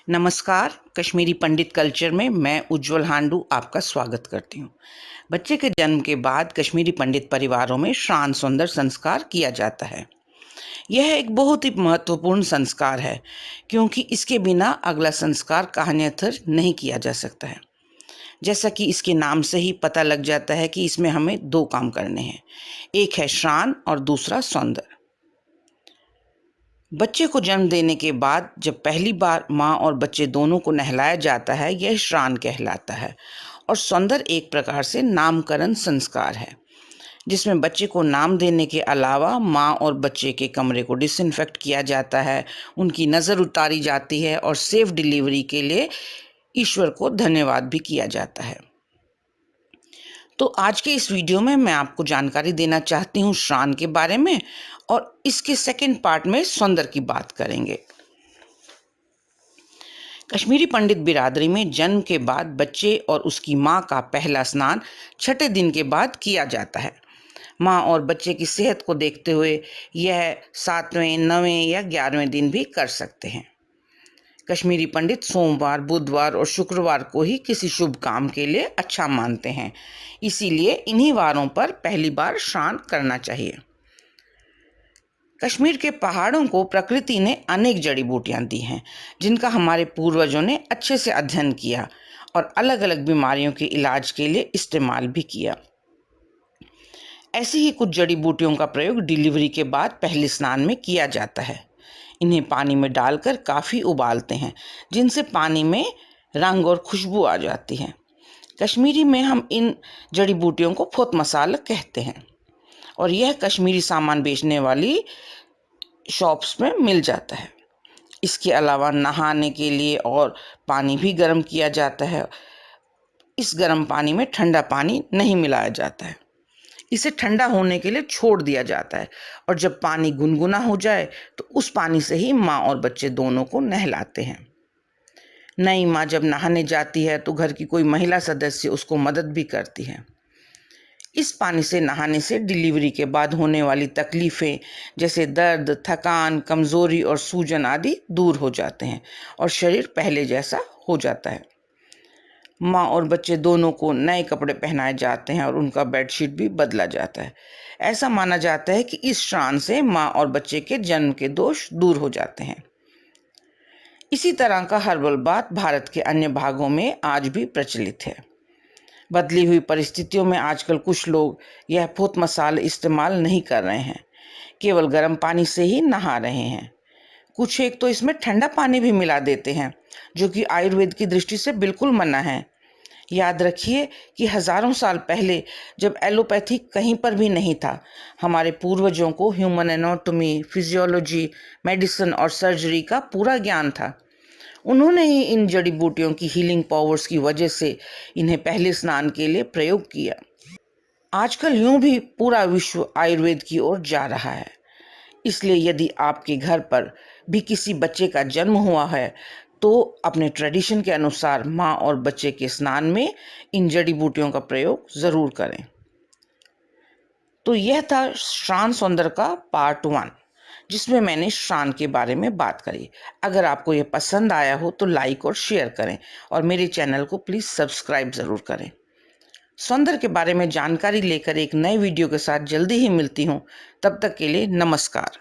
नमस्कार, कश्मीरी पंडित कल्चर में मैं उज्जवल हांडू आपका स्वागत करती हूँ। बच्चे के जन्म के बाद कश्मीरी पंडित परिवारों में श्राद्ध सुंदर संस्कार किया जाता है। यह एक बहुत ही महत्वपूर्ण संस्कार है क्योंकि इसके बिना अगला संस्कार कहान्यथर नहीं किया जा सकता है। जैसा कि इसके नाम से ही पता लग जाता है कि इसमें हमें दो काम करने हैं, एक है श्राद्ध और दूसरा सौंदर्य। बच्चे को जन्म देने के बाद जब पहली बार माँ और बच्चे दोनों को नहलाया जाता है, यह श्राद्ध कहलाता है। और सौंदर्य एक प्रकार से नामकरण संस्कार है जिसमें बच्चे को नाम देने के अलावा माँ और बच्चे के कमरे को डिसइंफेक्ट किया जाता है, उनकी नज़र उतारी जाती है और सेफ डिलीवरी के लिए ईश्वर को धन्यवाद भी किया जाता है। तो आज के इस वीडियो में मैं आपको जानकारी देना चाहती हूँ श्राद्ध के बारे में, और इसके सेकंड पार्ट में सौंदर्य की बात करेंगे। कश्मीरी पंडित बिरादरी में जन्म के बाद बच्चे और उसकी माँ का पहला स्नान छठे दिन के बाद किया जाता है। माँ और बच्चे की सेहत को देखते हुए यह 7वें, 9वें या 11वें दिन भी कर सकते हैं। कश्मीरी पंडित सोमवार, बुधवार और शुक्रवार को ही किसी शुभ काम के लिए अच्छा मानते हैं, इसीलिए इन्हीं वारों पर पहली बार श्राद्ध करना चाहिए। कश्मीर के पहाड़ों को प्रकृति ने अनेक जड़ी बूटियां दी हैं जिनका हमारे पूर्वजों ने अच्छे से अध्ययन किया और अलग अलग बीमारियों के इलाज के लिए इस्तेमाल भी किया। ऐसी ही कुछ जड़ी बूटियों का प्रयोग डिलीवरी के बाद पहले स्नान में किया जाता है। इन्हें पानी में डालकर काफ़ी उबालते हैं जिनसे पानी में रंग और खुशबू आ जाती है। कश्मीरी में हम इन जड़ी बूटियों को फोत मसाला कहते हैं और यह कश्मीरी सामान बेचने वाली शॉप्स में मिल जाता है। इसके अलावा नहाने के लिए और पानी भी गर्म किया जाता है। इस गर्म पानी में ठंडा पानी नहीं मिलाया जाता है, इसे ठंडा होने के लिए छोड़ दिया जाता है और जब पानी गुनगुना हो जाए तो उस पानी से ही माँ और बच्चे दोनों को नहलाते हैं। नई माँ जब नहाने जाती है तो घर की कोई महिला सदस्य उसको मदद भी करती है। इस पानी से नहाने से डिलीवरी के बाद होने वाली तकलीफ़ें जैसे दर्द, थकान, कमज़ोरी और सूजन आदि दूर हो जाते हैं और शरीर पहले जैसा हो जाता है। माँ और बच्चे दोनों को नए कपड़े पहनाए जाते हैं और उनका बेडशीट भी बदला जाता है। ऐसा माना जाता है कि इस श्राद्ध से माँ और बच्चे के जन्म के दोष दूर हो जाते हैं। इसी तरह का हर्बल बात भारत के अन्य भागों में आज भी प्रचलित है। बदली हुई परिस्थितियों में आजकल कुछ लोग यह फोत मसाला इस्तेमाल नहीं कर रहे हैं, केवल गर्म पानी से ही नहा रहे हैं। कुछ एक तो इसमें ठंडा पानी भी मिला देते हैं जो कि आयुर्वेद की दृष्टि से बिल्कुल मना है। याद रखिए कि हजारों साल पहले जब एलोपैथी कहीं पर भी नहीं था, हमारे पूर्वजों को ह्यूमन एनाटॉमी, फिजियोलॉजी, मेडिसिन और सर्जरी का पूरा ज्ञान था। उन्होंने ही इन जड़ी बूटियों की हीलिंग पावर्स की वजह से इन्हें पहले स्नान के लिए प्रयोग किया। आजकल यूं भी पूरा विश्व आयुर्वेद की ओर जा रहा है, इसलिए यदि आपके घर पर भी किसी बच्चे का जन्म हुआ है तो अपने ट्रेडिशन के अनुसार माँ और बच्चे के स्नान में इन जड़ी बूटियों का प्रयोग ज़रूर करें। तो यह था श्राद्ध सौंदर्य का पार्ट 1 जिसमें मैंने श्राद्ध के बारे में बात करी। अगर आपको यह पसंद आया हो तो लाइक और शेयर करें और मेरे चैनल को प्लीज़ सब्सक्राइब ज़रूर करें। सौंदर्य के बारे में जानकारी लेकर एक नए वीडियो के साथ जल्दी ही मिलती हूँ। तब तक के लिए नमस्कार।